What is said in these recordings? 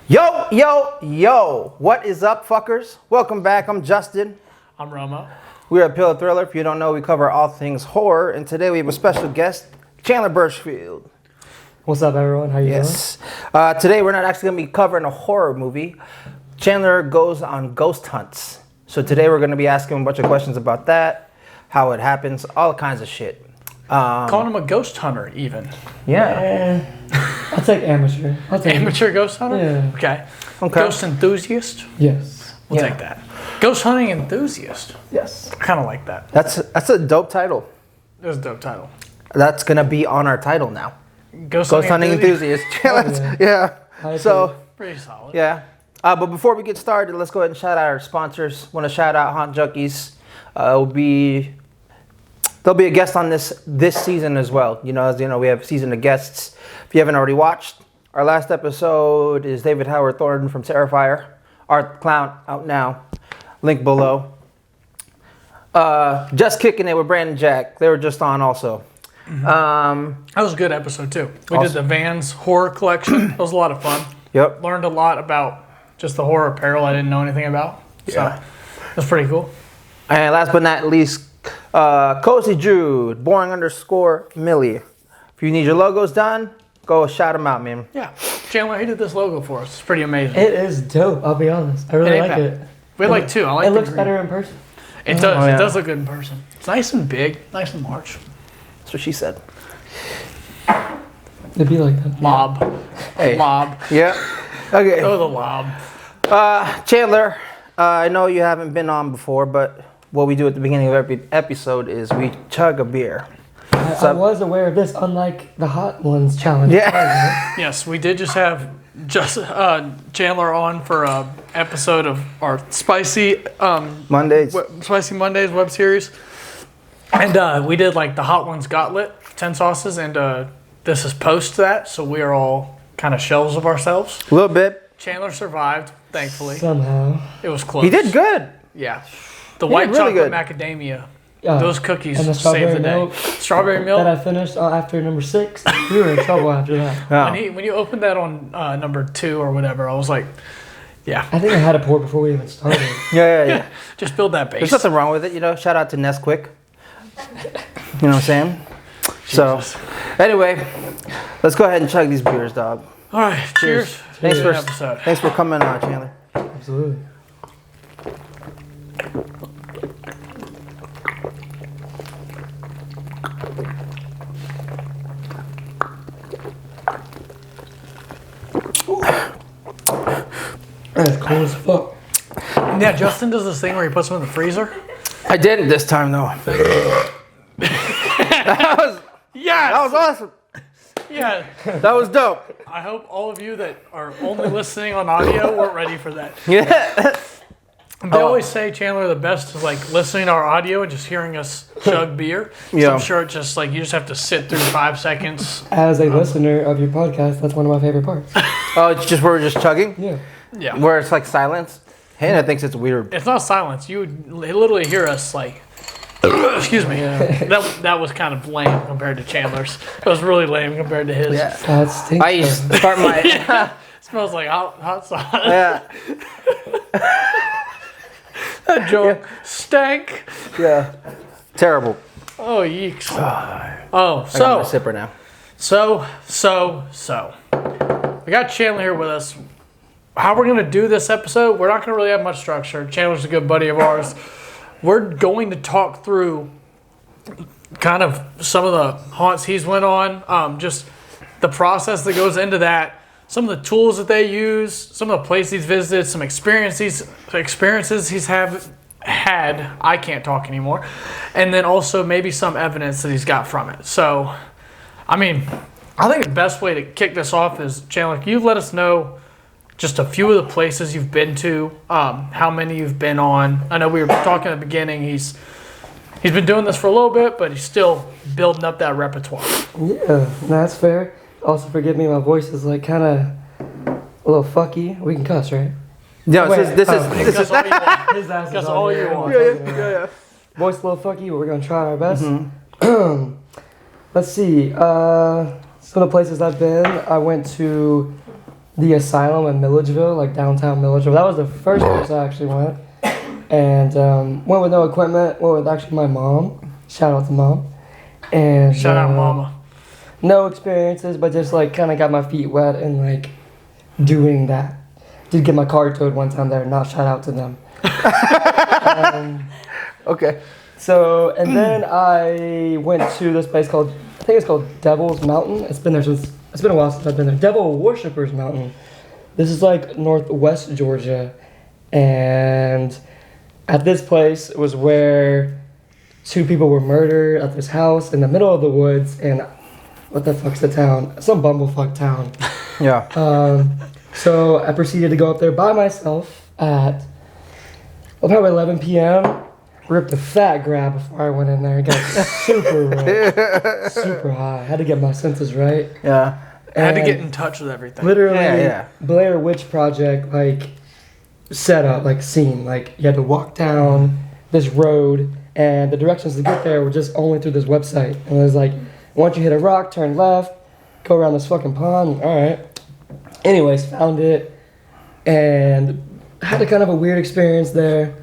Yo, yo, yo. What is up, fuckers? Welcome back. I'm Justin. I'm Romo. We're at Pillow Thriller. If you don't know, we cover all things horror. And today we have a special guest, Chandler Burchfield. What's up, everyone? How you doing? Today we're not actually going to be covering a horror movie. Chandler goes on ghost hunts. So today we're going to be asking him a bunch of questions about that, how it happens, all kinds of shit. Calling him a ghost hunter, even. Yeah. I'll take amateur. Amateur ghost hunter? Yeah. Okay. Okay. Ghost enthusiast? Yes. We'll take that. Ghost hunting enthusiast. Yes. I kind of like that. That's a dope title. That's a dope title. That's going to be on our title now. Ghost Hunting enthusiast. Yeah. So, Pretty solid. yeah. But before we get started, let's go ahead and shout out our sponsors. Want to shout out Haunt Junkies. There'll be a guest on this season as well. As you know, we have season of guests. If you haven't already watched, our last episode is David Howard Thornton from Terrifier. Art the Clown, out now. Link below. Just Kicking It with Brandon Jack. They were just on also. That was a good episode, too. We did the Vans horror collection. It was a lot of fun. Yep. Learned a lot about just the horror apparel I didn't know anything about. Yeah. So, that's pretty cool. And last but not least, Cozy Jude, boring_Millie. If you need your logos done, go shout them out, man. Yeah. Chandler, he did this logo for us. It's pretty amazing. It is dope. I'll be honest. I really like it. We like two. I like it the looks green. better in person. It does. Oh, yeah. It does look good in person. It's nice and big, nice and large. That's what she said. It'd be like that. Lob. Hey. Lob. Yeah. Okay. Oh, the lob. Chandler, I know you haven't been on before, but what we do at the beginning of every episode is we chug a beer. I was aware of this, unlike the Hot Ones challenge. Yeah. Yes, we did just have Chandler on for a episode of our Spicy Mondays. Spicy Mondays web series, and we did like the Hot Ones Gauntlet, 10 sauces, and this is post that, so we are all kind of shells of ourselves. A little bit. Chandler survived, thankfully. Somehow. It was close. He did good. Yeah. The white really chocolate good. macadamia. Yeah. Those cookies And the saved strawberry the day. milk Strawberry milk. that I finished after number 6. We were in trouble after that. Oh. When you opened that on number 2 or whatever, I was like, yeah. I think I had a pour before we even started. Yeah. Just build that base. There's nothing wrong with it, Shout out to Nesquik. You know what I'm saying? So, anyway, let's go ahead and chug these beers, dog. All right. Cheers. Thanks to for the episode. Thanks for coming on, Chandler. Absolutely. That's cold as fuck. Yeah, Justin does this thing where he puts them in the freezer. I didn't this time, though. That was awesome. Yeah. That was dope. I hope all of you that are only listening on audio weren't ready for that. Yeah. They always say, Chandler, the best is like listening to our audio and just hearing us chug beer. So Yeah. I'm sure it's just like you just have to sit through 5 seconds. As a listener of your podcast, that's one of my favorite parts. Oh, it's just we're just chugging? Yeah. Yeah. Where it's like silence? Hannah thinks it's weird. It's not silence. You would literally hear us like, excuse me. That was kind of lame compared to Chandler's. It was really lame compared to his. Yeah. That stinks. I used to start my... It smells like hot sauce. Yeah. That joke stank. Yeah. Terrible. Oh, yeeks. Oh, I got my so. sipper now. So. We got Chandler here with us. How we're going to do this episode, we're not going to really have much structure. Chandler's a good buddy of ours. We're going to talk through kind of some of the haunts he's went on, just the process that goes into that, some of the tools that they use, some of the places he's visited, some experiences he's had. I can't talk anymore. And then also maybe some evidence that he's got from it. So, I mean, I think the best way to kick this off is, Chandler, can you let us know just a few of the places you've been to, how many you've been on? I know we were talking at the beginning, he's been doing this for a little bit, but he's still building up that repertoire. Yeah, that's fair. Also, forgive me, my voice is like kind of a little fucky. We can cuss, right? No, Wait, this Cuss is all you want. His ass is Cuss on all here. you want. yeah. Voice a little fucky, but we're gonna try our best. Mm-hmm. Let's see. Some of the places I've been. I went to the asylum in Milledgeville, like downtown Milledgeville. That was the first place I actually went. And went with no equipment. Went with actually my mom. Shout out to mom. And Shout out, Mama. no experiences, but just like kind of got my feet wet and like doing that. Did get my car towed one time there. Not shout out to them. Okay. So, and then I went to this place called, I think it's called Devil's Mountain. It's been a while since I've been there. Devil Worshippers Mountain. This is like northwest Georgia. And at this place was where 2 people were murdered at this house in the middle of the woods. And what the fuck's the town? Some bumblefuck town. Yeah. So I proceeded to go up there by myself at probably 11 p.m. Ripped a fat grab before I went in there. Got super high. Had to get my senses right. Yeah. I had to And get in touch with everything. literally Yeah. Blair Witch Project like setup, like scene. Like you had to walk down this road, and the directions to get there were just only through this website. And it was like, once you hit a rock, turn left, go around this fucking pond. All right. Anyways, found it, and had a kind of a weird experience there.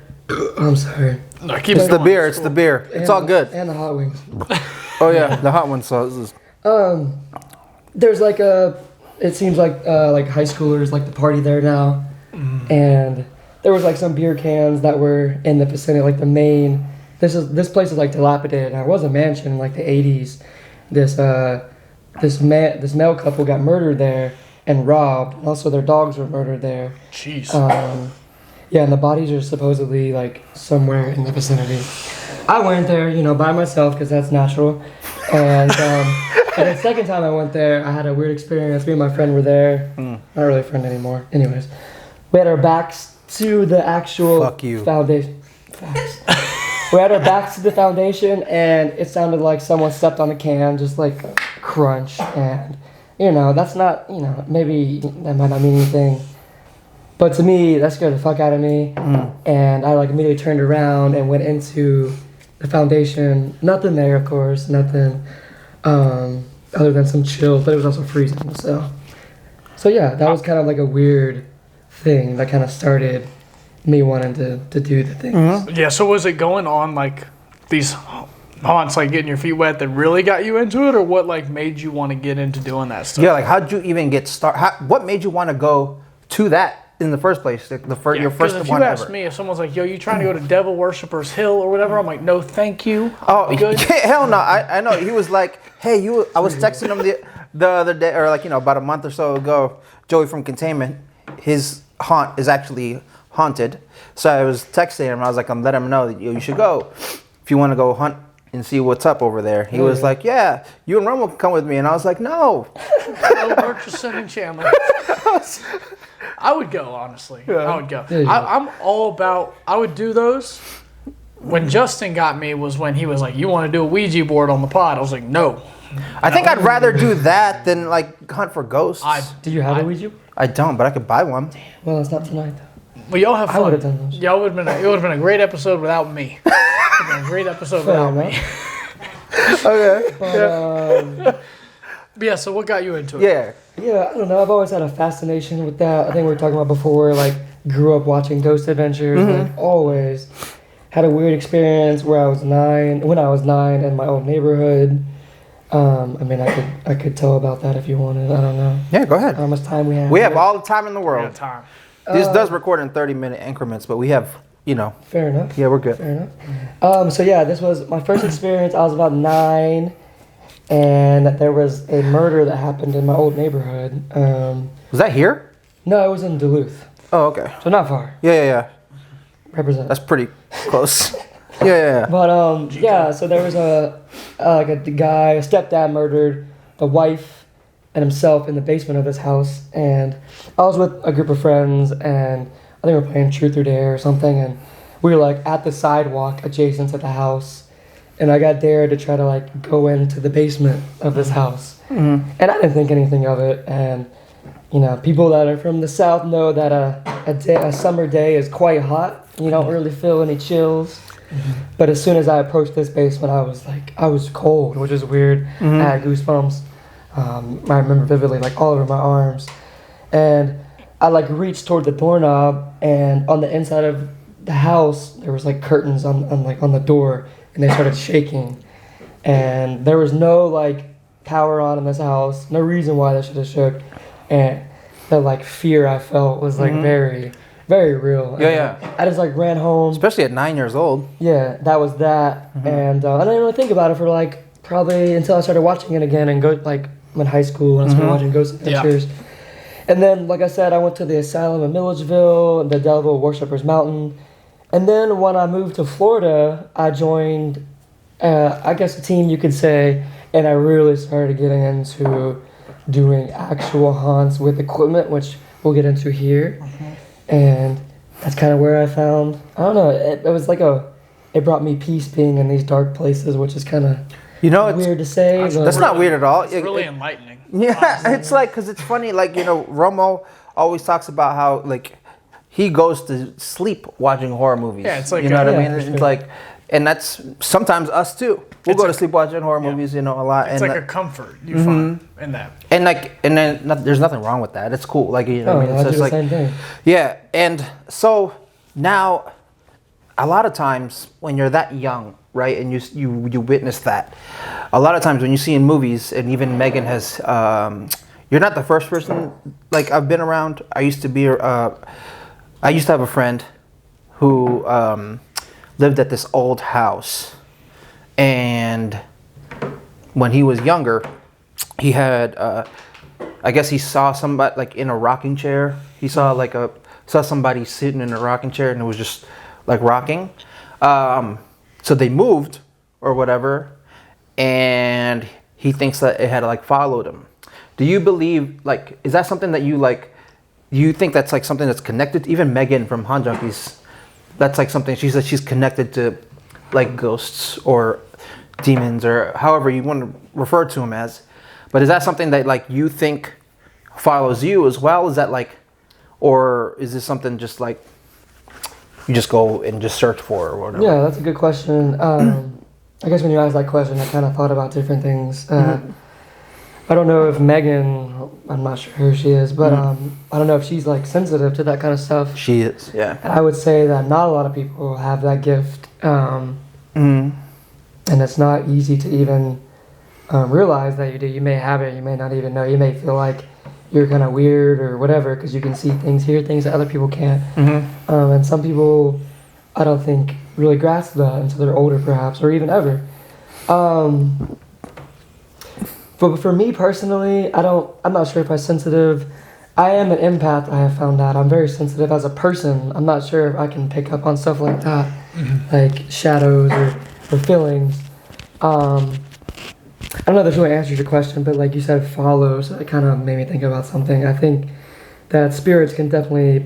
I'm sorry. No, keep It's it the going. beer. It's the beer. It's all good. And the hot wings. Oh yeah, the hot one. So this is. There's like it seems like high schoolers like to party there now, and there was like some beer cans that were in the vicinity, like the main. This place is like dilapidated. And it was a mansion in like the 80s. This male couple got murdered there and robbed. And also their dogs were murdered there. Jeez. Yeah, and the bodies are supposedly like somewhere in the vicinity. I went there, by myself because that's natural. And the second time I went there, I had a weird experience. Me and my friend were there. Not really a friend anymore. Anyways, we had our backs to the actual Fuck you. foundation. Facts. We had our backs to the foundation, and it sounded like someone stepped on a can, just like a crunch. And that's not, maybe that might not mean anything. But to me, that scared the fuck out of me. And I like immediately turned around and went into the foundation. Nothing there, of course. Nothing other than some chills, but it was also freezing. So yeah, that was kind of like a weird thing that kind of started me wanting to do the things. Yeah, so was it going on like these haunts, like getting your feet wet, that really got you into it, or what like made you want to get into doing that stuff? Yeah, like how'd you even get started? What made you want to go to that in the first place? Like, your first if one you ask ever. me, if someone's like, "Yo, you trying to go to Devil Worshippers Hill or whatever?" I'm like, "No, thank you." Oh, Good. hell no! I know he was like, "Hey, you." I was texting him the other day, or like about a month or so ago. Joey from Containment, his haunt is actually haunted. So I was texting him. I was like, I'm letting him know that you should go if you want to go hunt and see what's up over there. He was like, yeah, you and Rumble can come with me. And I was like, no. No, Murchison and Chandler. I would go, honestly. I would go. I'm all about, I would do those. When Justin got me was when he was like, you want to do a Ouija board on the pod? I was like, no. I think I'd rather do that than like hunt for ghosts. Do you have a Ouija? I don't, but I could buy one. Well, it's not tonight, though. Well, y'all have fun. I would have done those. Y'all would have been. It would have been a great episode without me. It would have been a great episode Fair without me. enough. Okay. But, But yeah. So what got you into it? Yeah. yeah, I don't know. I've always had a fascination with that. I think we were talking about before, like, grew up watching Ghost Adventures. Like, always had a weird experience when I was 9 in my old neighborhood. I mean, I could tell about that if you wanted. I don't know Yeah, go ahead. how much time we have. We have all the time in the We world. got time. This does record in 30-minute increments, but we have, Fair enough. yeah, we're good. Fair enough. So yeah, this was my first experience. I was about 9, and there was a murder that happened in my old neighborhood. Was that here? No, it was in Duluth, Oh, okay. so not far. Yeah. Represent. That's pretty close. Yeah. But yeah. So there was a guy, a stepdad murdered the wife and himself in the basement of his house, and I was with a group of friends, and I think we were playing Truth or Dare or something, and we were like at the sidewalk adjacent to the house, and I got dared to try to like go into the basement of this house, and I didn't think anything of it, and people that are from the South know that a summer day is quite hot. You don't really feel any chills. But as soon as I approached this basement, I was cold, which is weird. I had goosebumps. I remember vividly, like all over my arms. And I like reached toward the doorknob, and on the inside of the house, there was like curtains on the door, and they started shaking. And there was no like power on in this house, no reason why they should have shook. And the like fear I felt was like very, very real. Yeah. I just like ran home. Especially at 9 years old. Yeah, that was that. And I didn't really think about it for like probably until I started watching it again and go like in high school when I started watching Ghost Adventures. And then, like I said, I went to the asylum in Milledgeville, the Devil Worshippers Mountain. And then when I moved to Florida, I joined, I guess a team you could say, and I really started getting into doing actual haunts with equipment, which we'll get into here. And that's kind of where I found, I don't know, it was like it brought me peace being in these dark places, which is kind of weird to say. That's not weird at all. It's really enlightening. Yeah, honestly. it's like, because it's funny, like, Romo always talks about how, like, he goes to sleep watching horror movies. Yeah, it's like you know what I mean? for It's sure. like, and that's sometimes us too. We'll go to sleep watching horror movies, a lot. It's and like a comfort you find in that. and then there's nothing wrong with that. It's cool. Like, you know what I mean? I It's do just the like, same thing. yeah. And so now, a lot of times when you're that young, right, and you witness that, a lot of times when you see in movies, and even Megan has, you're not the first person like I've been around. I used to have a friend who lived at this old house, and when he was younger, he had, I guess he saw somebody like in a rocking chair. He saw somebody sitting in a rocking chair, and it was just like rocking. So they moved or whatever, and he thinks that it had like followed him. Do you believe, like, is that something that you like? Do you think that's like something that's connected? Even Megan from Han Junkies, that's like something she says she's connected to, like ghosts or demons or however you want to refer to them as. But is that something that like you think follows you as well? Is that like, or is this something just like you just go and just search for or whatever? Yeah, that's a good question. I guess when you asked that question, I kind of thought about different things. I don't know if Megan, I'm not sure who she is, but I don't know if she's like sensitive to that kind of stuff. She is, yeah. And I would say that not a lot of people have that gift. And it's not easy to even realize that you do. You may have it, you may not even know. You may feel like you're kind of weird or whatever because you can see things, hear things that other people can't. And some people, I don't think, really grasp that until they're older perhaps, or even ever. But for me personally, I'm not sure if I'm sensitive. I am an empath, I have found out. I'm very sensitive as a person. I'm not sure if I can pick up on stuff like that, like shadows or feelings. I don't know if this really answers your question, but like you said, follow, so it kind of made me think about something. I think that spirits can definitely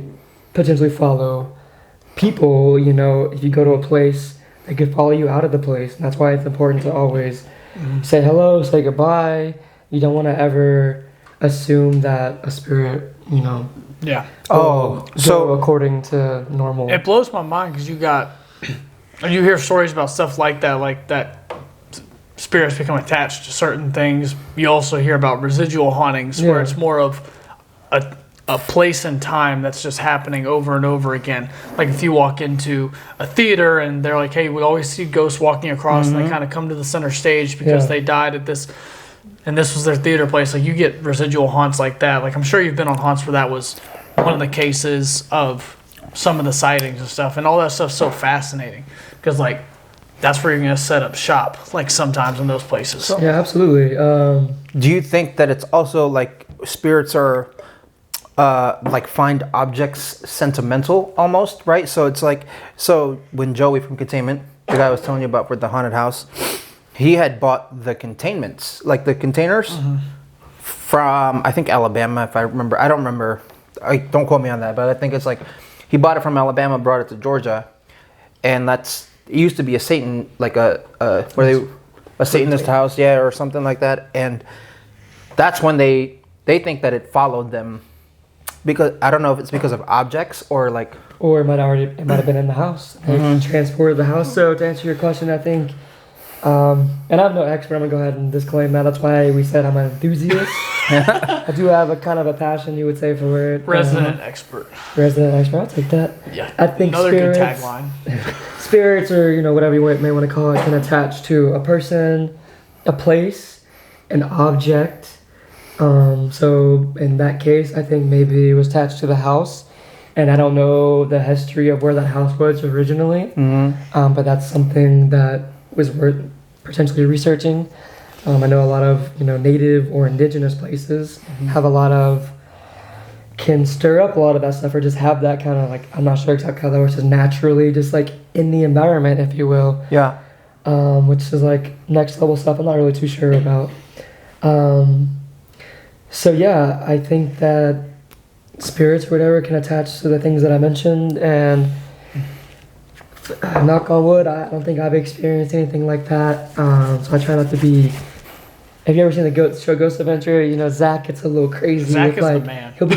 potentially follow people. If you go to a place, they could follow you out of the place. And that's why it's important to always say hello, say goodbye. You don't want to ever assume that a spirit, Yeah. so according to normal. It blows my mind because you hear stories about stuff like that spirits become attached to certain things. You also hear about residual hauntings where it's more of a place and time that's just happening over and over again. Like if you walk into a theater and they're like, hey, we always see ghosts walking across and they kind of come to the center stage because they died at this, and this was their theater place. Like you get residual haunts like that. Like I'm sure you've been on haunts where that was one of the cases of some of the sightings and stuff, and all that stuff's so fascinating because like that's where you're going to set up shop, like sometimes in those places. Yeah, absolutely. Do you think that it's also like spirits are like find objects sentimental almost, right? So it's like, so when Joey from Containment, the guy I was telling you about for the haunted house, he had bought the containments, like the containers from, I think Alabama, if I remember. I don't remember. Don't quote me on that, but I think it's like he bought it from Alabama, brought it to Georgia, and it used to be a Satan, like a Satanist house, or something like that. And that's when they think that it followed them because I don't know if it's because of objects or like. Or it might have been in the house. They transported the house. So to answer your question, I think, and I'm no expert. I'm gonna go ahead and disclaim that. That's why we said I'm an enthusiast. I do have a kind of a passion, you would say, for it. Resident expert. Resident expert. I'll take that. Yeah. I think another spirits, good tagline. Spirits, or whatever you may want to call it, can attach to a person, a place, an object. So in that case, I think maybe it was attached to the house. And I don't know the history of where that house was originally, but that's something that was worth potentially researching. I know a lot of native or indigenous places have a lot of, can stir up a lot of that stuff, or just have that kind of like, I'm not sure exactly how that works, just naturally just like in the environment, if you will. Yeah. Which is like next level stuff I'm not really too sure about. So yeah, I think that spirits or whatever can attach to the things that I mentioned, and knock on wood, I don't think I've experienced anything like that. So I try not to be. Have you ever seen the show Ghost Adventure? Zach gets a little crazy. Zach is like, the man. He'll be.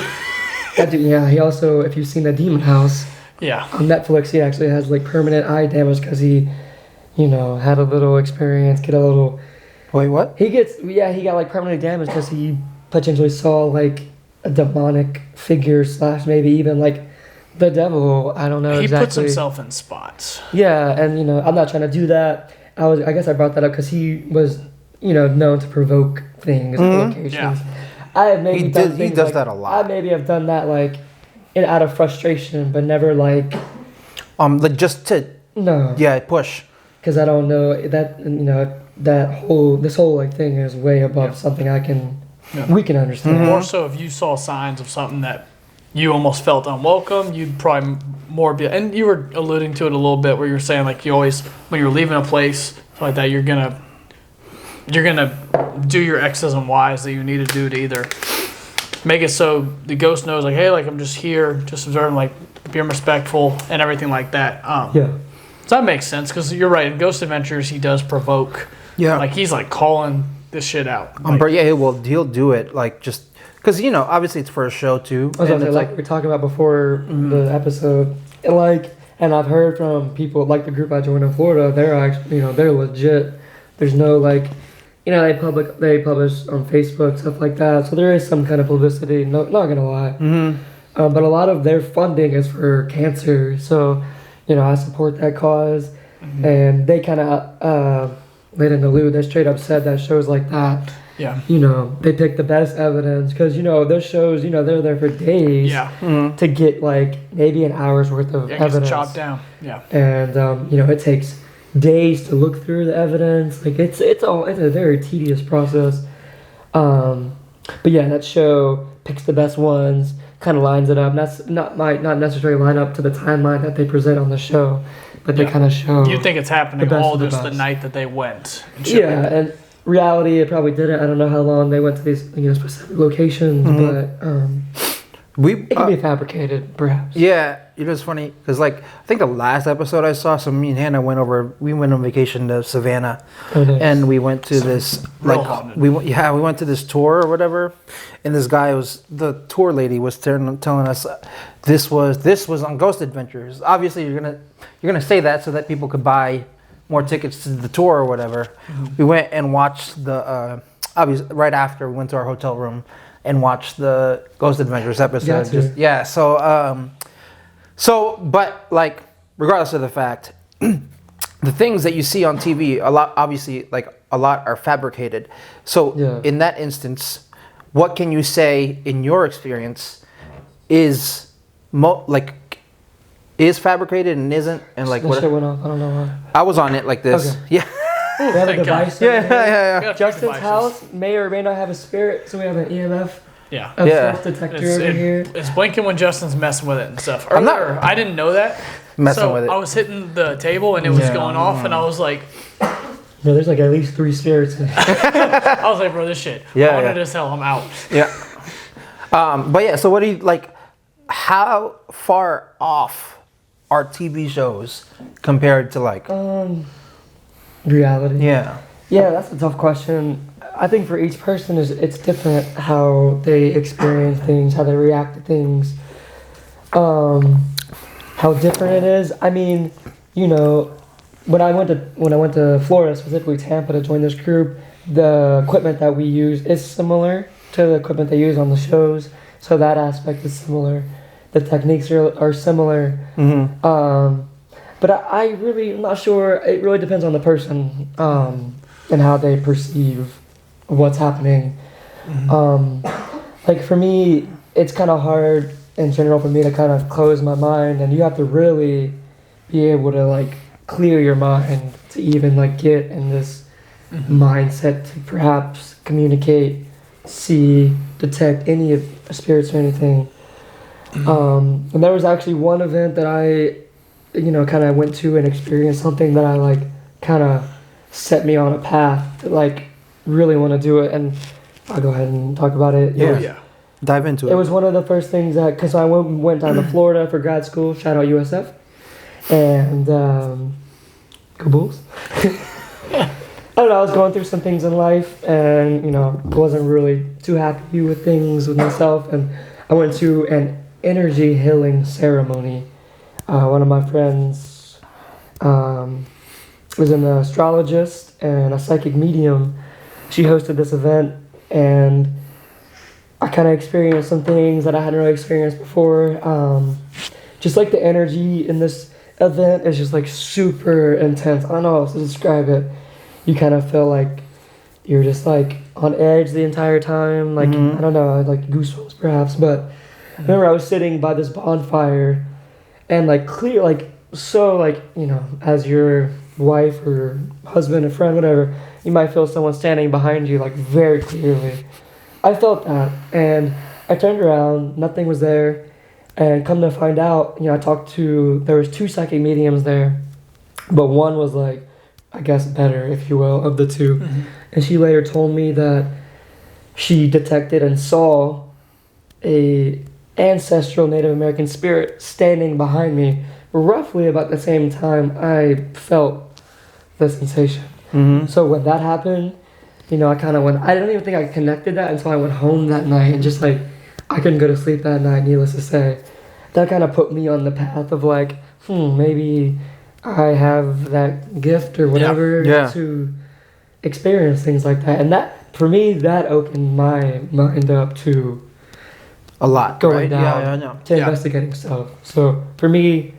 That dude, yeah, he also, if you've seen The Demon House, Yeah. on Netflix, he actually has like permanent eye damage because he, had a little experience, get a little. Wait, what? He got like permanently damaged because he potentially saw like a demonic figure / maybe even like the devil. I don't know He exactly. puts himself in spots. Yeah, and I'm not trying to do that. I guess I brought that up because he was known to provoke things, locations. Yeah. I have maybe He done does things like, that a lot. I maybe have done that like out of frustration, but never like Like just to no. push. Because I don't know that this whole like thing is way above something we can understand. More so if you saw signs of something that you almost felt unwelcome, you'd probably more be. And you were alluding to it a little bit where you're saying like you always, when you're leaving a place like that, you're gonna do your X's and Y's that you need to do to either make it so the ghost knows like, hey, like I'm just here, just observing, like being respectful and everything like that. Yeah. So that makes sense because you're right. In Ghost Adventures, he does provoke. Yeah. Like he's like calling this shit out. Like, But yeah, he'll do it like just because obviously it's for a show too. I was And gonna it's say, like we were talking about before the episode, and I've heard from people like the group I joined in Florida. They're actually, they're legit. There's no like, they publish on Facebook, stuff like that. So there is some kind of publicity. No, not gonna lie. But a lot of their funding is for cancer. So, I support that cause, and they kind of they didn't allude. They straight up said that shows like that. yeah. They pick the best evidence because those shows, they're there for days. Yeah. To get like maybe an hour's worth of Yeah, it gets evidence. chopped down. Yeah. And it takes days to look through the evidence. Like it's a very tedious process. But yeah, that show picks the best ones, kind of lines it up. That's might not necessarily line up to the timeline that they present on the show, but they kind of show. You think it's happening the best all of the just the best. night that they went. And shit Yeah, like that. and reality, it probably didn't. I don't know how long they went to these specific locations, but it can be fabricated, perhaps. Yeah, it's funny because like I think the last episode I saw, so me and Hannah we went on vacation to Savannah, Oh, nice. and we went to this real haunted. we went to this tour or whatever, and the tour lady was telling us this was on Ghost Adventures. Obviously, you're gonna say that so that people could buy more tickets to the tour or whatever. We went and watched the right after we went to our hotel room and watched the Ghost Adventures episode. Gotcha. But like regardless of the fact, the things that you see on TV, a lot are fabricated. So in that instance, what can you say in your experience is fabricated and isn't, and like That what? shit went off. I don't know why. I was on it like this. Okay. Yeah. We have a Thank God. device. over here. Yeah. Justin's Devices. house may or may not have a spirit, so we have an EMF Yeah. smoke detector over here. It's blinking when Justin's messing with it and stuff. I'm not- Earlier, I didn't know that. Messing so with it. I was hitting the table and it was Yeah. going off, and I was like, No, there's like at least 3 spirits in it. bro, this shit. Yeah, I wanted yeah. to sell him out. Yeah. But yeah, so what do you like? How far off are TV shows compared to like? Reality. Yeah. Yeah, that's a tough question. I think for each person it's different how they experience things, how they react to things, how different it is. I mean, you know, when I went to Florida, specifically Tampa, to join this group, the equipment that we use is similar to the equipment they use on the shows, so that aspect is similar. The techniques are similar. But I really am not sure. It really depends on the person and how they perceive what's happening. Like for me, it's kind of hard in general for me to kind of close my mind, and you have to really be able to like clear your mind to even like get in this mindset to perhaps communicate, see, detect any of spirits or anything. And there was actually one event that I, you know, kind of went to and experienced something that I like kind of set me on a path to like really want to do it, and I'll go ahead and talk about it. Dive into it. It was one of the first things that, because I went down to Florida for grad school, shout out USF, and go Bulls. I don't know, I was going through some things in life and, you know, wasn't really too happy with things with myself, and I went to an energy healing ceremony. One of my friends was an astrologist and a psychic medium. She hosted this event, and I kind of experienced some things that I hadn't really experienced before. Just like the energy in this event is just like super intense. I don't know how else to describe it. You kind of feel like you're just like on edge the entire time. Like, I don't know, like goosebumps perhaps. But I remember I was sitting by this bonfire, and like clear, like, so like, you know, as your wife or husband or friend, whatever, you might feel someone standing behind you like very clearly. I felt that, and I turned around, nothing was there, and come to find out, you know, there was 2 psychic mediums there, but one was like, I guess better, if you will, of the 2. And she later told me that she detected and saw a ancestral Native American spirit standing behind me roughly about the same time I felt the sensation. So when that happened, you know, I kind of went, I don't even think I connected that until I went home that night, and just like, I couldn't go to sleep that night, needless to say. That kind of put me on the path of like, maybe I have that gift or whatever to experience things like that. And that, for me, that opened my mind up to a lot going down to investigating stuff. So for me,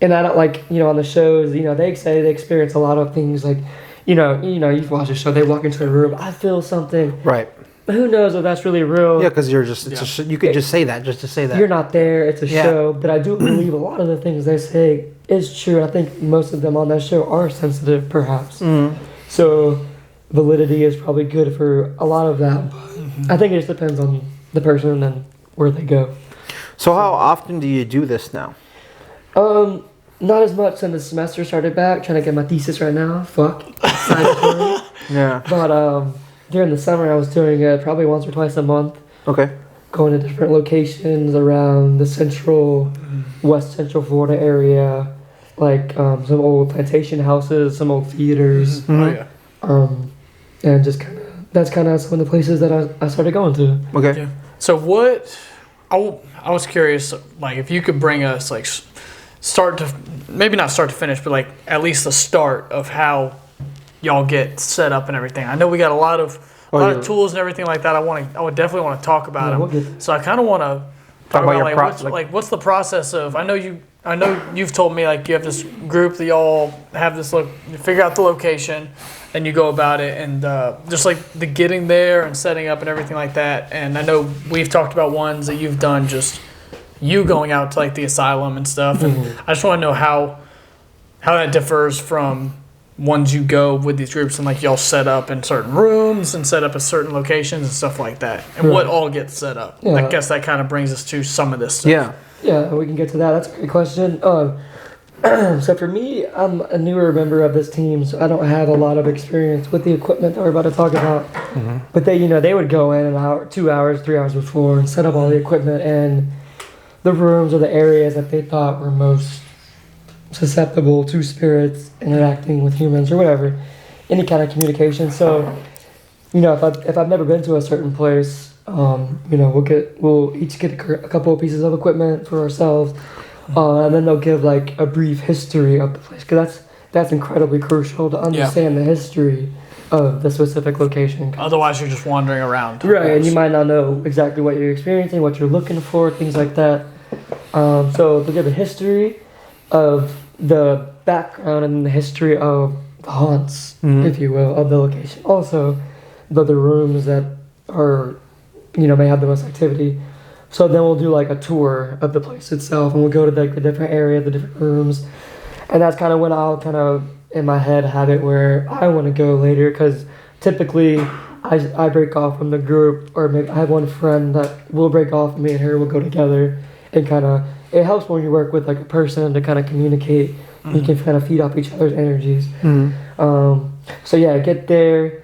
and I don't like, you know, on the shows, you know, they say they experience a lot of things like, you know, you've watched a show, they walk into a room, I feel something. Right. But who knows if that's really real? Yeah, because you're just, you could just say that, just to say that. You're not there, it's a show, but I do believe a lot of the things they say is true. I think most of them on that show are sensitive, perhaps. So validity is probably good for a lot of that. But I think it just depends on the person and where they go. So how often do you do this now? Not as much since the semester started back, trying to get my thesis right now. Fuck. Yeah. But during the summer I was doing it probably once or twice a month. Okay. Going to different locations around the west central Florida area, like some old plantation houses, some old theaters. And just that's kind of some of the places that I started going to. Okay. Yeah. So what, I was curious, like if you could bring us like maybe not start to finish, but like at least the start of how y'all get set up and everything. I know we got a lot of tools and everything like that. I would definitely want to talk about them. So I kind of want to talk about like what's the process of. I know you've told me like you have this group that y'all have this you figure out the location, and you go about it, and just like the getting there and setting up and everything like that. And I know we've talked about ones that you've done just you going out to like the asylum and stuff. And I just want to know how that differs from ones you go with these groups and like y'all set up in certain rooms and set up at certain locations and stuff like that, and what all gets set up. I guess that kind of brings us to some of this stuff. Yeah, we can get to that. That's a great question. So for me, I'm a newer member of this team, so I don't have a lot of experience with the equipment that we're about to talk about. But they would go in an hour, 2 hours, 3 hours before and set up all the equipment and the rooms or the areas that they thought were most susceptible to spirits interacting with humans or whatever, any kind of communication. So if I've never been to a certain place, we'll each get a couple of pieces of equipment for ourselves, and then they'll give like a brief history of the place, because that's incredibly crucial to understand the history of the specific location. Otherwise, you're just wandering around. Right, and you might not know exactly what you're experiencing, what you're looking for, things like that. So they'll give a history of the background and the history of the haunts, if you will, of the location. Also, the rooms that are, may have the most activity. So then we'll do like a tour of the place itself, and we'll go to like the different areas, the different rooms. And that's kind of when I'll kind of, in my head, have it where I want to go later, because typically I break off from the group, or maybe I have one friend that will break off, and me and her will go together, and kind of, it helps when you work with like a person to kind of communicate. You can kind of feed off each other's energies. So yeah, get there.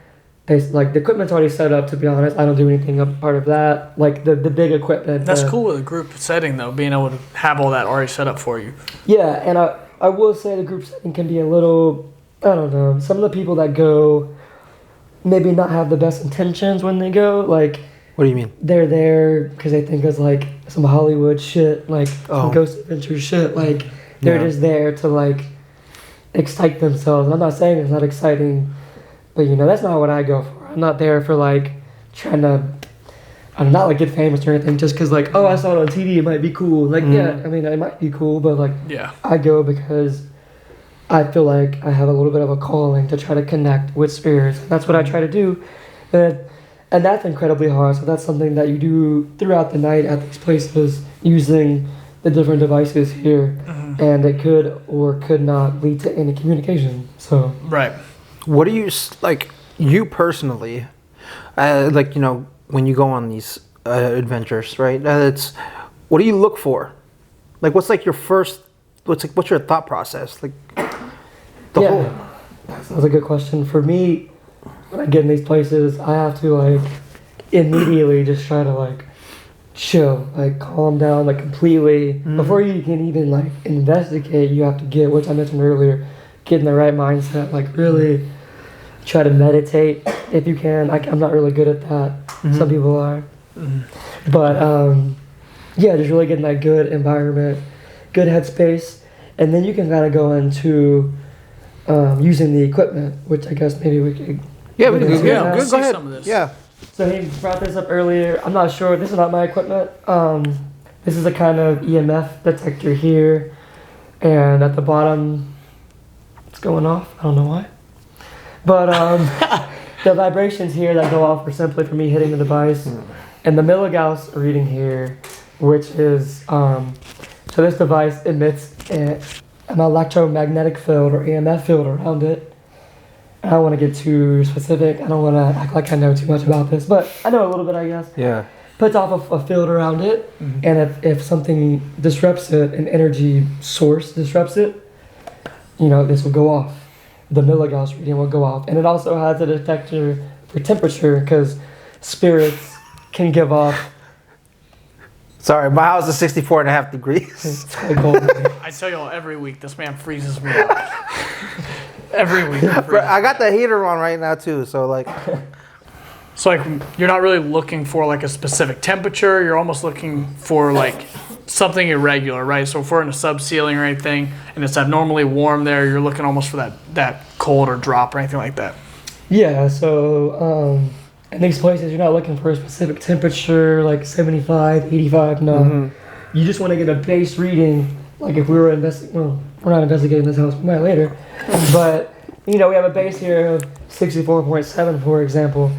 Like the equipment's already set up, to be honest. I don't do anything a part of that. Like the big equipment. That's cool with a group setting though, being able to have all that already set up for you. Yeah, and I will say the group setting can be a little, I don't know, some of the people that go maybe not have the best intentions when they go. Like, what do you mean? They're there because they think it's like some Hollywood shit, like some Ghost Adventure shit. Like, they're just there to like excite themselves. And I'm not saying it's not exciting, but that's not what I go for. I'm not there for like trying to, I'm not like get famous or anything, just because like, I saw it on TV, it might be cool. Like, yeah, I mean, it might be cool, but like, I go because I feel like I have a little bit of a calling to try to connect with spirits. And that's what I try to do. And that's incredibly hard. So that's something that you do throughout the night at these places, using the different devices here. And it could or could not lead to any communication. So right. What do you like? You personally, when you go on these adventures, right? What do you look for? Like, what's like your first? What's your thought process? Like, that's a good question. For me, when I get in these places, I have to like immediately just try to like chill, like calm down, like completely. Before you can even like investigate, you have to get, which I mentioned earlier, get in the right mindset. Like really try to meditate if you can. I'm not really good at that. Some people are, but just really getting that good environment, good headspace, and then you can kind of go into using the equipment, which I guess maybe we could. Yeah, we can go ahead. Some of this. Yeah. So he brought this up earlier. I'm not sure. This is not my equipment. This is a kind of EMF detector here, and at the bottom, it's going off. I don't know why, but the vibrations here that go off are simply for me hitting the device, and the milligauss reading here, which is so this device emits an electromagnetic field or EMF field around it. I don't want to get too specific. I don't want to act like I know too much about this, but I know a little bit, I guess. Yeah. Puts off a field around it, and if something disrupts it, an energy source disrupts it, this will go off. The milligauss reading will go off. And it also has a detector for temperature, because spirits can give off. Sorry, my house is 64.5 degrees. It's quite cold. I tell y'all every week, this man freezes me out. Every week. I got the heater on right now too, so like. So like, you're not really looking for like a specific temperature. You're almost looking for like something irregular, right? So if we're in a sub-ceiling or anything, and it's abnormally warm there, you're looking almost for that cold or drop or anything like that. Yeah. So in these places, you're not looking for a specific temperature, like 75, 85. No. You just want to get a base reading. Like if we were we're not investigating this house, we might later. But, we have a base here of 64.7, for example.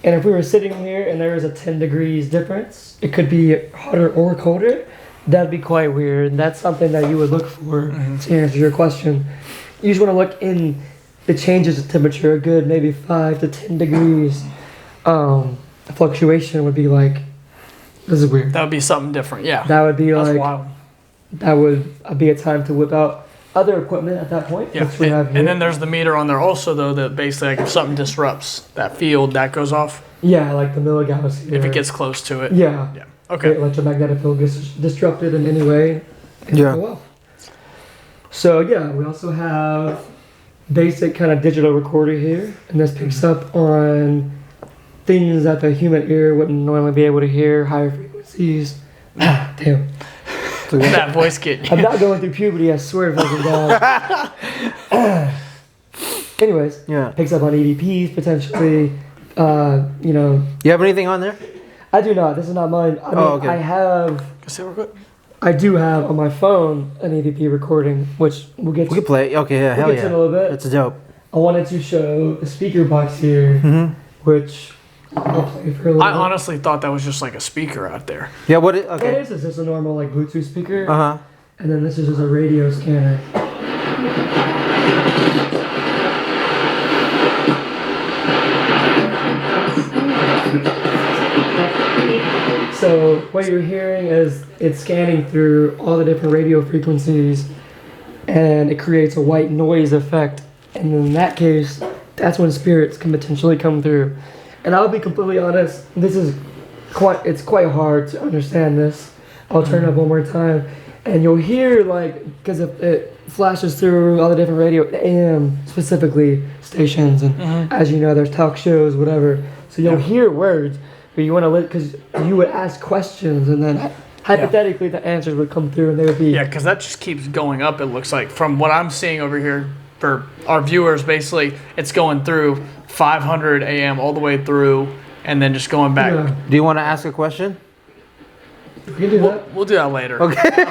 And if we were sitting here and there was a 10 degrees difference, it could be hotter or colder, that'd be quite weird. And that's something that you would look for to answer your question. You just want to look in the changes of temperature, a good maybe 5 to 10 degrees. A fluctuation would be like, this is weird. That would be something different, yeah. That would be That's wild. That would be a time to whip out other equipment at that point. Yeah. Which we have here. And then there's the meter on there also, though, that basically, like, if something disrupts that field, that goes off. Yeah, like the milligauss here. If it gets close to it. Yeah. Yeah. Okay. The electromagnetic field gets disrupted in any way. Yeah. Go off. So yeah, we also have basic kind of digital recorder here, and this picks up on things that the human ear wouldn't normally be able to hear, higher frequencies. Damn. That voice getting I'm not going through puberty, I swear to fucking God. Anyways, picks up on EVPs potentially. You know. You have anything on there? I do not. This is not mine. I mean, okay. I do have on my phone an EVP recording, which we'll get to. We can play. Okay, yeah, hell We'll get to in a little bit. That's dope. I wanted to show the speaker box here, which I'll play for a little I bit. honestly thought that was just like a speaker out there. Yeah, what it, okay. It is. It's just a normal like Bluetooth speaker. Uh-huh. And then this is just a radio scanner. So what you're hearing is it's scanning through all the different radio frequencies, and it creates a white noise effect. And in that case, that's when spirits can potentially come through. And I'll be completely honest, it's quite hard to understand this. I'll turn it up one more time, and you'll hear because if it flashes through all the different radio, AM specifically stations, and as you know, there's talk shows, whatever. So you'll hear words, but you want to because you would ask questions, and then hypothetically the answers would come through, and they would be because that just keeps going up. It looks like from what I'm seeing over here for our viewers, basically it's going through 500 AM all the way through, and then just going back. Yeah. Do you want to ask a question? We can do that. We'll do that later. Okay.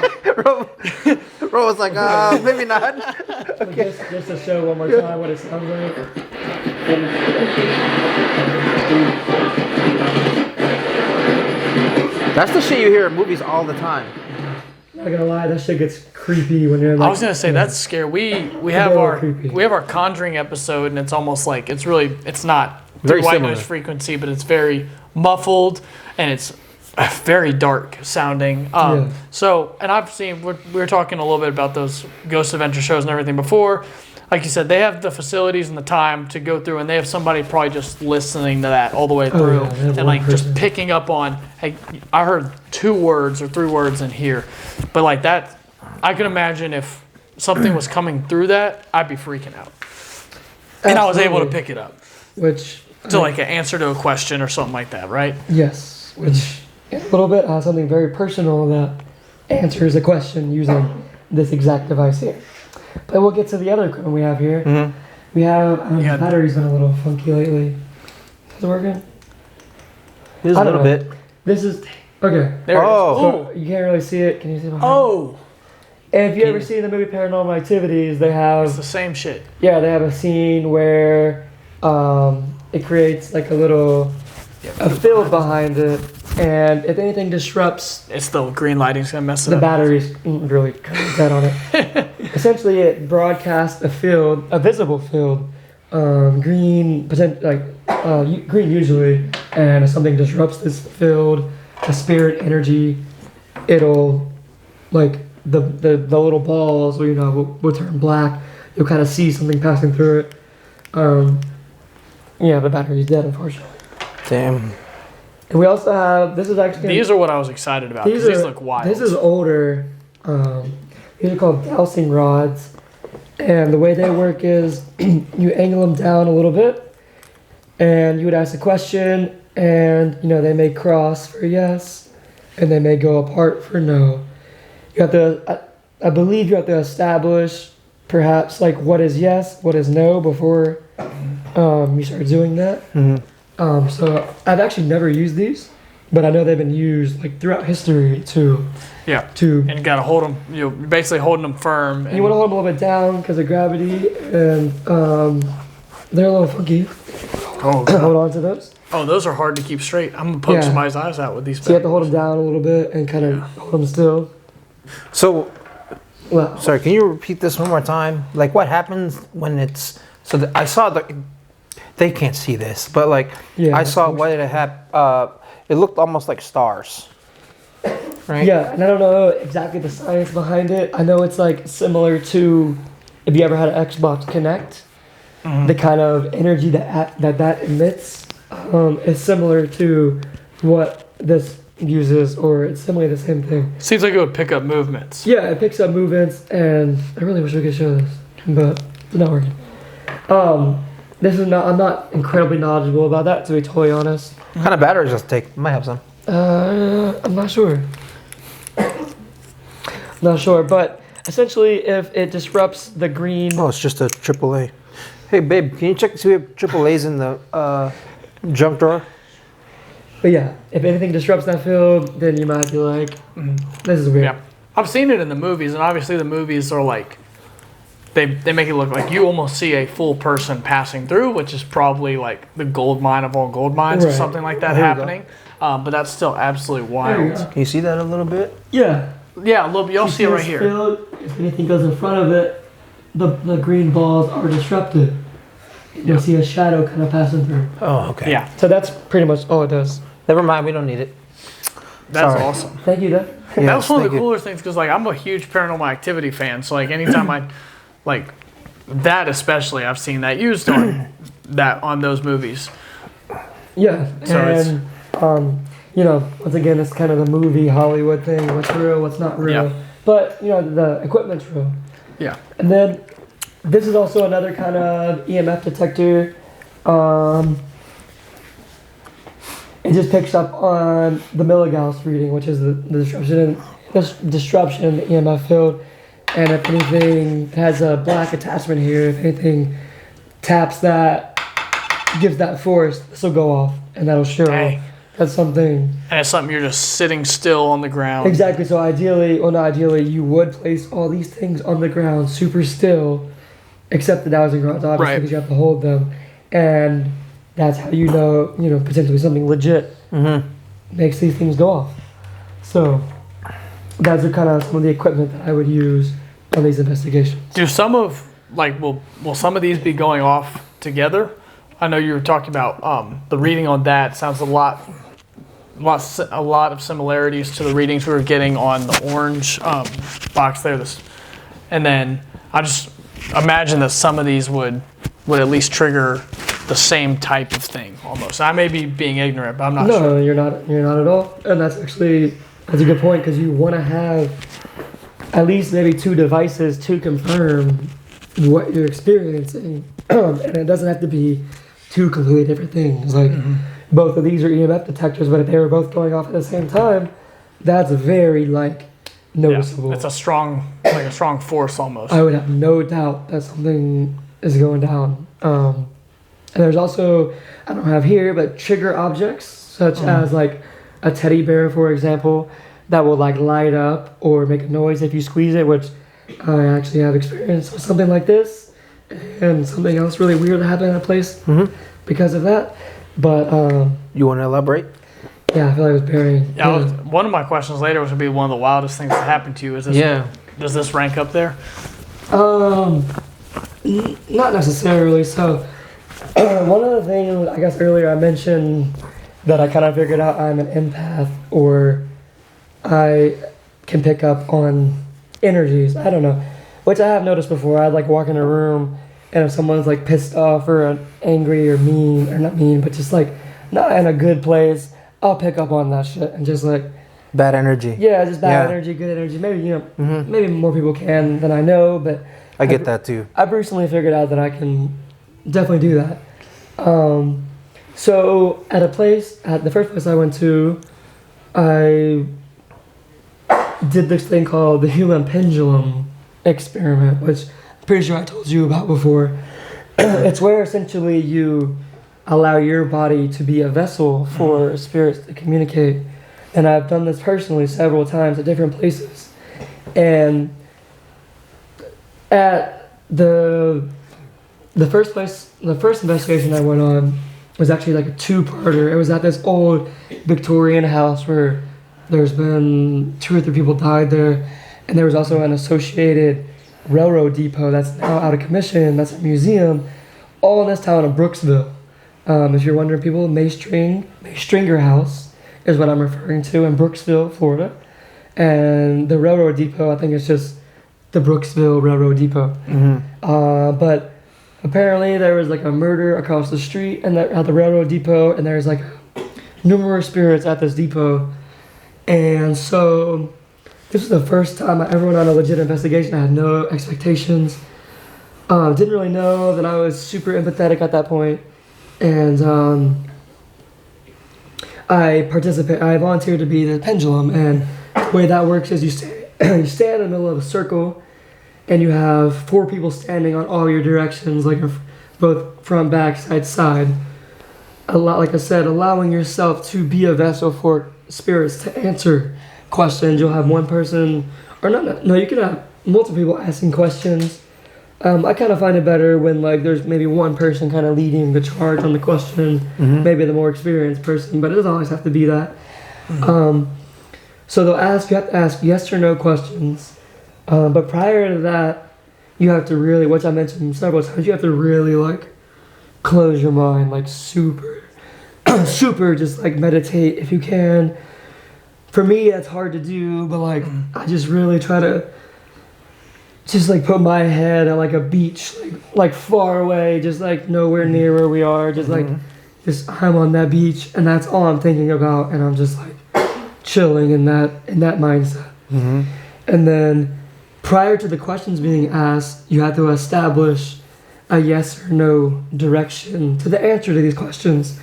Ro was like, maybe not. Okay. Just to show one more time what it sounds like. That's the shit you hear in movies all the time. Not gonna lie, that shit gets creepy when you're I was gonna say that's scary. We have creepy. our Conjuring episode, and it's almost like it's not Very white similar. noise frequency, but it's very muffled and it's very dark sounding. So, and I've seen we were talking a little bit about those Ghost Adventure shows and everything before. Like you said, they have the facilities and the time to go through, and they have somebody probably just listening to that all the way through, and like just picking up on, hey, I heard 2 words or 3 words in here, but like that, I can imagine if something was coming through that, I'd be freaking out, and I was able to pick it up, which so like an answer to a question or something like that, right? yes, which in a little bit has something very personal that answers a question using this exact device here. But we'll get to the other equipment we have here. We have the battery's been a little funky lately. Is it working? It is a little bit. This is okay. There it is. So you can't really see it. Can you see behind? Oh, And if you ever see the movie Paranormal Activities, they it's have the same shit. they have a scene where it creates like a field behind it, and if anything disrupts, It's the green lighting's gonna mess it the up. battery's really dead on it. Essentially, it broadcasts a visible field, green, green usually, and if something disrupts this field, the spirit energy, it'll like the little balls, will turn black. You'll kind of see something passing through it. The battery's dead, unfortunately. Damn. And we also have, this is actually... These are what I was excited about, because these look wild. This is older. These are called dowsing rods. And the way they work is you angle them down a little bit, and you would ask a question, and they may cross for yes, and they may go apart for no. You have to, I believe you have to establish perhaps like what is yes, what is no before you start doing that. So I've actually never used these, but I know they've been used like throughout history to. And you gotta hold them. You're basically holding them firm. And you want to hold them a little bit down because of gravity, and they're a little funky. Oh, Hold on to those. oh, those are hard to keep straight. I'm gonna poke somebody's eyes out with these. So you have to hold them down a little bit and kind of hold them still. So, Well, sorry, can you repeat this one more time? Like, what happens when it's... So I saw they can't see this, but like, I saw what it had. It looked almost like stars. Right? yeah, and I don't know exactly the science behind it. I know it's like similar to if you ever had an Xbox Connect, the kind of energy that emits is similar to what this uses, or it's similarly the same thing. Seems like it would pick up movements. Yeah, it picks up movements, and I really wish we could show this, but it's not working. I'm not incredibly knowledgeable about that, to be totally honest. What kind of batteries does it take? Might have some. I'm not sure. Not sure, but essentially, if it disrupts the green. Oh, it's just a AAA. Hey, babe, can you check to see if we have AAA's in the junk drawer? But yeah, if anything disrupts that field, then you might be like, this is weird. Yeah. I've seen it in the movies, and obviously the movies are like, they make it look like you almost see a full person passing through, which is probably like the gold mine of all gold mines or Right. something like that There you happening. But that's still absolutely There you wild. go. Can you see that a little bit? Yeah. Yeah, a little bit. You'll You see it right this here. field, if anything goes in front of it, the green balls are disrupted. You'll see a shadow kind of passing through. Oh, okay. Yeah, So that's pretty much all it does. Never mind, we don't need it. that's Sorry. awesome. Thank you, Doug. Yes, That was one of thank the you. cooler things because, like, I'm a huge Paranormal Activity fan. So, like, anytime I, like, that especially, I've seen that used on those movies. Yeah, So and once again, it's kind of the movie Hollywood thing. What's real, what's not real. Yeah. But the equipment's real. Yeah. And then this is also another kind of EMF detector. It just picks up on the milligauss reading, which is the disruption in the EMF field. And if anything has a black attachment here, if anything taps that, gives that force, this will go off, and that'll show Dang. that's something. And it's something you're just sitting still on the ground. Exactly. So ideally, well, not ideally, you would place all these things on the ground, super still, except the dowsing rods, obviously, Right. because you have to hold them, and that's how you know, potentially something legit makes these things go off. So that's kind of some of the equipment that I would use on these investigations. Do some of, like, will some of these be going off together? I know you were talking about the reading on that. Sounds a lot of similarities to the readings we were getting on the orange box there. And then I just imagine that some of these would at least trigger the same type of thing almost. I may be being ignorant, but I'm not No, sure. you're not. You're not at all. And that's a good point because you want to have at least maybe 2 devices to confirm what you're experiencing, and it doesn't have to be 2 completely different things. Like both of these are EMF detectors, but if they were both going off at the same time, that's very noticeable. Yeah, it's a strong force almost. I would have no doubt that something is going down. And there's also, I don't have here, but trigger objects, such as like a teddy bear, for example, that will like light up or make a noise if you squeeze it, which I actually have experience with something like this. And something else really weird that happened in a place because of that. But You want to elaborate? yeah, I feel like it was Barry. Yeah, one of my questions later was going to be one of the wildest things that happened to you. Is this? Yeah. Does this rank up there? Not necessarily. So, one of the things, I guess earlier I mentioned that I kind of figured out I'm an empath or I can pick up on energies. I don't know. Which I have noticed before. I'd like walk in a room and if someone's like pissed off or angry or mean, or not mean, but just like not in a good place, I'll pick up on that shit and just like, Bad energy. yeah, just bad Yeah. energy, good energy. Maybe, maybe more people can than I know, but I get that too. I've recently figured out that I can definitely do that. So at the first place I went to, I did this thing called the human pendulum experiment, which I'm pretty sure I told you about before. It's where essentially you allow your body to be a vessel for spirits to communicate. And I've done this personally several times at different places. And at the first investigation I went on was actually like a 2-parter. It was at this old Victorian house where there's been 2 or 3 people died there, and there was also an associated railroad depot that's now out of commission. That's a museum, all in this town of Brooksville. If you're wondering, people, May Stringer House is what I'm referring to in Brooksville, Florida, and the railroad depot, I think it's just the Brooksville Railroad Depot. But apparently there was like a murder across the street and at the railroad depot, and there's like numerous spirits at this depot. And so this was the first time I ever went on a legit investigation. I had no expectations. Didn't really know that I was super empathetic at that point, and I volunteered to be the pendulum, and the way that works is you you stand in the middle of a circle, and you have 4 people standing on all your directions, like both front, back, side, side. Like I said, allowing yourself to be a vessel for spirits to answer questions. You'll have one person, or no, you can have multiple people asking questions. I kind of find it better when like there's maybe one person kind of leading the charge on the question, maybe the more experienced person, but it doesn't always have to be that. So you have to ask yes or no questions, but prior to that, you have to really, which I mentioned several times, you have to really like close your mind, like super, super, just like meditate if you can. For me, that's hard to do, but like I just really try to just like put my head on like a beach, like far away, just like nowhere near where we are, just like just I'm on that beach, and that's all I'm thinking about, and I'm just like chilling in that mindset. And then prior to the questions being asked, you have to establish a yes or no direction to the answer to these questions.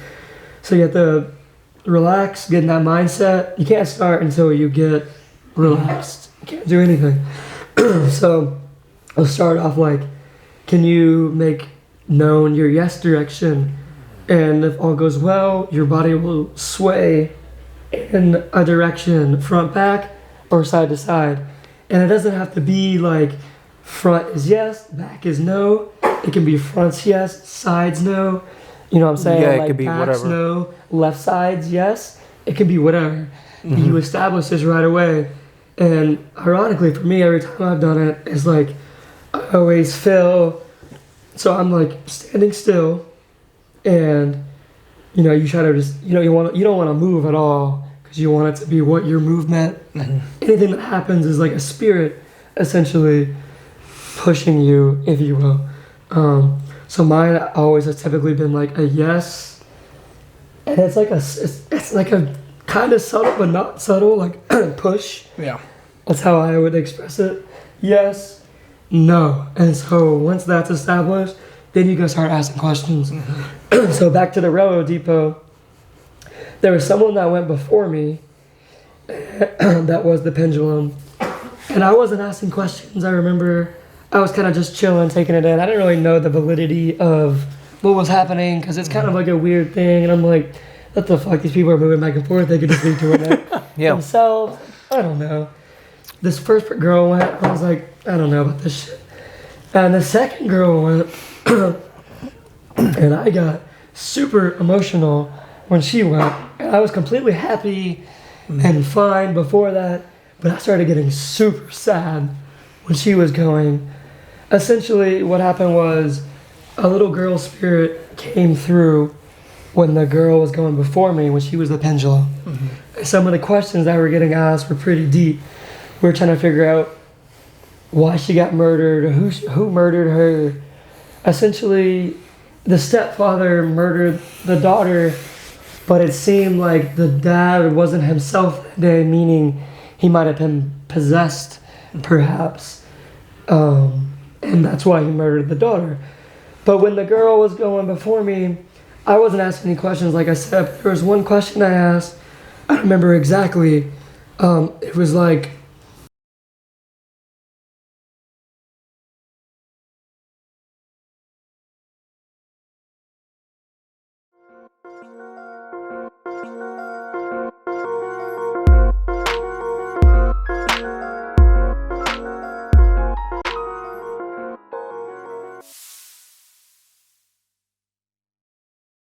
So you have to relax, get in that mindset. You can't start until you get relaxed. You can't do anything. So I'll start off like, can you make known your yes direction? And if all goes well, your body will sway in a direction, front, back, or side to side. And it doesn't have to be like front is yes, back is no. It can be fronts yes, sides no. You know what I'm saying? Yeah, it like could be backs whatever. no, left sides yes. It can be whatever. You establish this right away. And ironically for me, every time I've done it, it's like I always feel, so I'm like standing still, and you know, you try to just, you know, you don't want to move at all, because you want it to be what your movement, anything that happens is like a spirit essentially pushing you, if you will. So mine always has typically been like a yes, and it's like a kind of subtle but not subtle, like push. Yeah. That's how I would express it. Yes, no. And so once that's established, then you can start asking questions. So back to the railroad depot, there was someone that went before me that was the pendulum, and I wasn't asking questions. I remember I was kind of just chilling, taking it in. I didn't really know the validity of what was happening, because it's kind of like a weird thing, and I'm like, what the fuck, these people are moving back and forth, they could just be doing it themselves. I don't know. This first girl went, I was like, I don't know about this shit. And the second girl went, and I got super emotional when she went. And I was completely happy and fine before that, but I started getting super sad when she was going. Essentially, what happened was a little girl spirit came through when the girl was going before me, when she was the pendulum. Some of the questions that were getting asked were pretty deep. We were trying to figure out why she got murdered, or who murdered her. Essentially, the stepfather murdered the daughter, but it seemed like the dad wasn't himself that day, meaning he might have been possessed, perhaps. And that's why he murdered the daughter. But when the girl was going before me, I wasn't asking any questions, like I said. But there was one question I asked. I remember exactly. It was like,